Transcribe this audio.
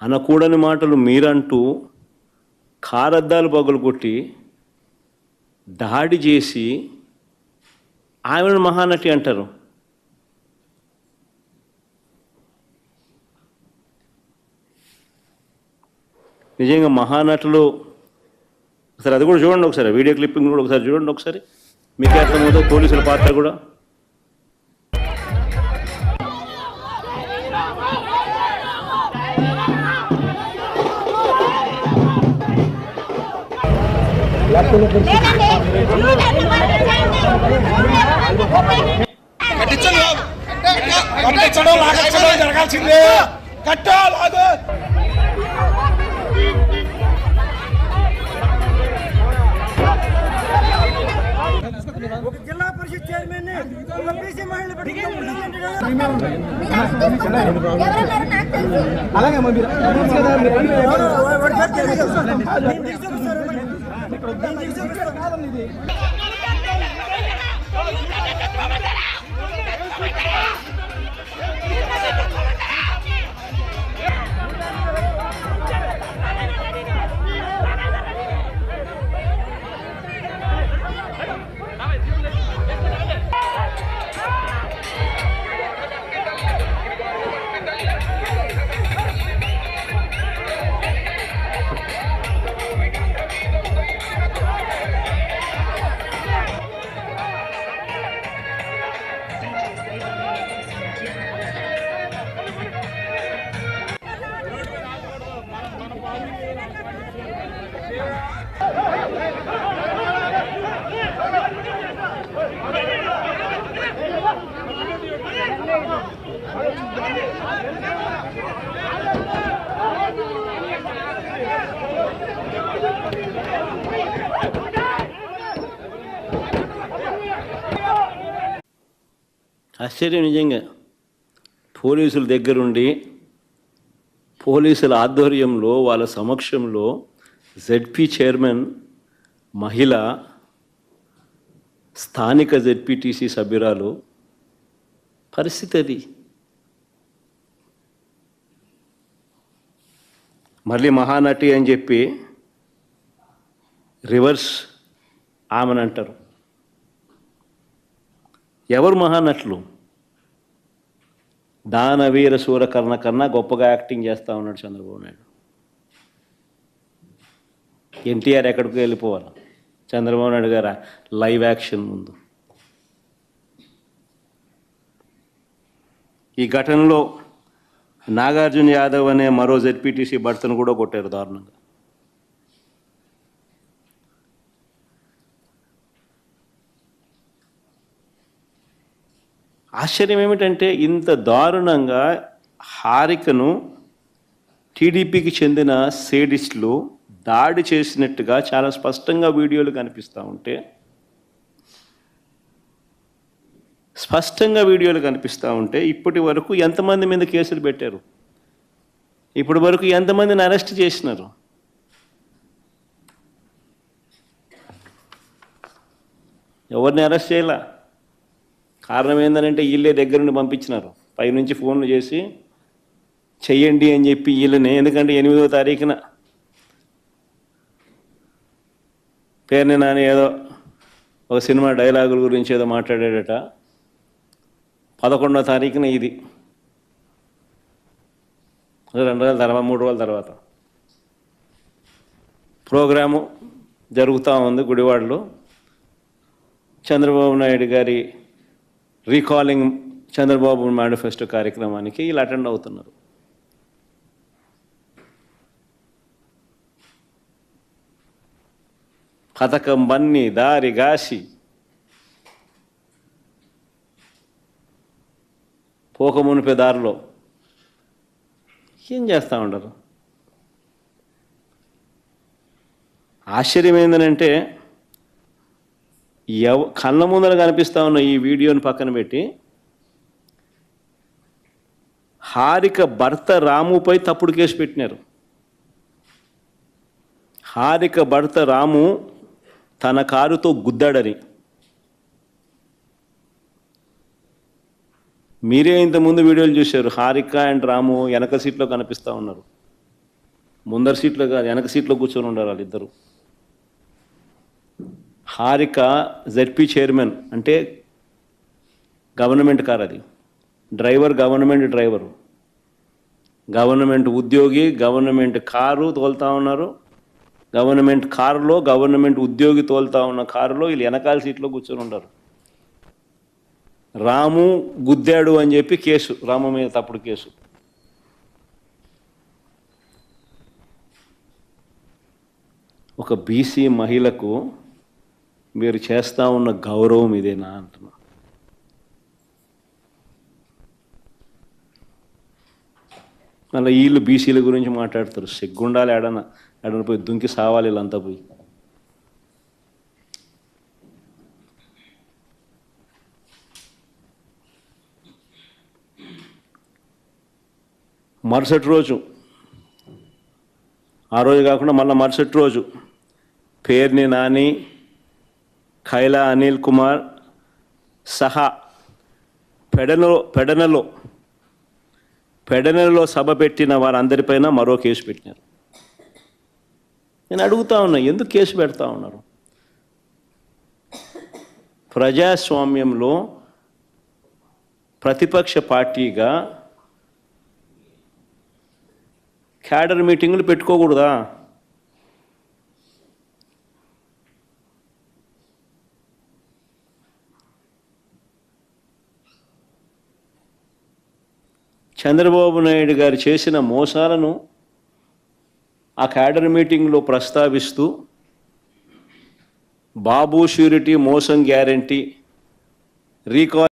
అనకూడని మాటలు మీరంటూ కారద్దాలు పగులుకొట్టి దాడి చేసి ఆమెను మహానటి అంటారు. నిజంగా మహానటులు ఒకసారి అది కూడా చూడండి, ఒకసారి వీడియో క్లిప్పింగ్ కూడా ఒకసారి చూడండి, ఒకసారి మీకే అర్థమవుతుంది పోలీసుల పాత్ర కూడా. జరగాల్సిందే కట్టాలాగా. ఒక జిల్లా పరిషత్ చైర్మన్ బీసీ మహిళలు ఆశ్చర్యం నిజంగా. పోలీసుల దగ్గరుండి పోలీసుల ఆధ్వర్యంలో వాళ్ళ సమక్షంలో జెడ్పీ చైర్మన్ మహిళ, స్థానిక జెడ్పీటీసీ సభ్యురాలు పరిస్థితి అది. మళ్ళీ మహానటి అని చెప్పి రివర్స్ ఆమెను అంటారు. ఎవరు మహానటులు? దానవీర సూరకర్ణ కన్నా గొప్పగా యాక్టింగ్ చేస్తూ ఉన్నాడు చంద్రబాబు నాయుడు. ఎన్టీఆర్ ఎక్కడికి వెళ్ళిపోవాలి, చంద్రబాబు నాయుడు గారు లైవ్ యాక్షన్ ముందు. ఈ ఘటనలో నాగార్జున యాదవ్ అనే మరో జెడ్పీటీసీ భర్తను కూడా కొట్టారు దారుణంగా. ఆశ్చర్యం ఏమిటంటే ఇంత దారుణంగా హారికను టీడీపీకి చెందిన సేడిస్టులు దాడి చేసినట్టుగా చాలా స్పష్టంగా వీడియోలు కనిపిస్తూ ఉంటే, ఇప్పటి వరకు ఎంతమంది మీద కేసులు పెట్టారు? ఇప్పటి వరకు ఎంతమందిని అరెస్ట్ చేసినారు? ఎవరిని అరెస్ట్ చేయాల? కారణం ఏంటంటే వీళ్ళే దగ్గర నుండి పంపించినారు, పైనుంచి ఫోన్లు చేసి చెయ్యండి అని చెప్పి వీళ్ళని. ఎందుకంటే 8వ తారీఖున పేరుని నాని ఏదో ఒక సినిమా డైలాగుల గురించి ఏదో మాట్లాడాడట. 11వ తారీఖున ఇది 2 రోజుల తర్వాత 3 రోజుల తర్వాత ప్రోగ్రాము జరుగుతూ ఉంది గుడివాడలో. చంద్రబాబు నాయుడు గారి రీకాలింగ్ చంద్రబాబు మేనిఫెస్టో కార్యక్రమానికి వీళ్ళు అటెండ్ అవుతున్నారు. పథకం బన్ని దారి గాసి పోకమునిపే దారిలో ఏం చేస్తూ ఉండరు. ఆశ్చర్యం ఏంటంటే కళ్ళ ముందర కనిపిస్తూ ఉన్న ఈ వీడియోని పక్కన పెట్టి హారిక భర్త రాముపై తప్పుడు కేసు పెట్టినారు. హారిక భర్త రాము తన కారుతో గుద్దాడని. మీరే ఇంతకుముందు వీడియోలు చూశారు. హారిక అండ్ రాము వెనక సీట్లో కనిపిస్తూ ఉన్నారు. ముందర సీట్లో కాదు, వెనక సీట్లో కూర్చొని ఉండాలి వాళ్ళిద్దరు. హారిక జెడ్పీ చైర్మన్ అంటే గవర్నమెంట్ కార్, అది డ్రైవర్ గవర్నమెంట్ డ్రైవరు, గవర్నమెంట్ ఉద్యోగి, గవర్నమెంట్ కారు తోలుతా ఉన్నారు. గవర్నమెంట్ కారులో గవర్నమెంట్ ఉద్యోగి తోలుతా ఉన్న కారులో వీళ్ళు వెనకాల సీట్లో కూర్చొని ఉంటారు. రాము గుద్దాడు అని చెప్పి కేసు, రాము మీద తప్పుడు కేసు. ఒక బీసీ మహిళకు మీరు చేస్తూ ఉన్న గౌరవం ఇదేనా అంటున్నా. మళ్ళీ వీళ్ళు బీసీల గురించి మాట్లాడతారు. సిగ్గుండాలి, ఏడన పోయి దుంకి సావాలి వీళ్ళంతా పోయి. మరుసటి రోజు, ఆ రోజు కాకుండా మళ్ళీ మరుసటి రోజు పేర్ని నాని, ఖైలా అనిల్ కుమార్ సహా పెడనలో సభ పెట్టిన వారందరిపైన మరో కేసు పెట్టినారు. నేను అడుగుతా ఉన్నా, ఎందుకు కేసు పెడతా ఉన్నారు? ప్రజాస్వామ్యంలో ప్రతిపక్ష పార్టీగా క్యాడర్ మీటింగులు పెట్టుకోకూడదా? చంద్రబాబు నాయుడు గారు చేసిన మోసాలను ఆ క్యాడర్ మీటింగ్లో ప్రస్తావిస్తూ బాబు ష్యూరిటీ మోసం గ్యారంటీ రీకాల్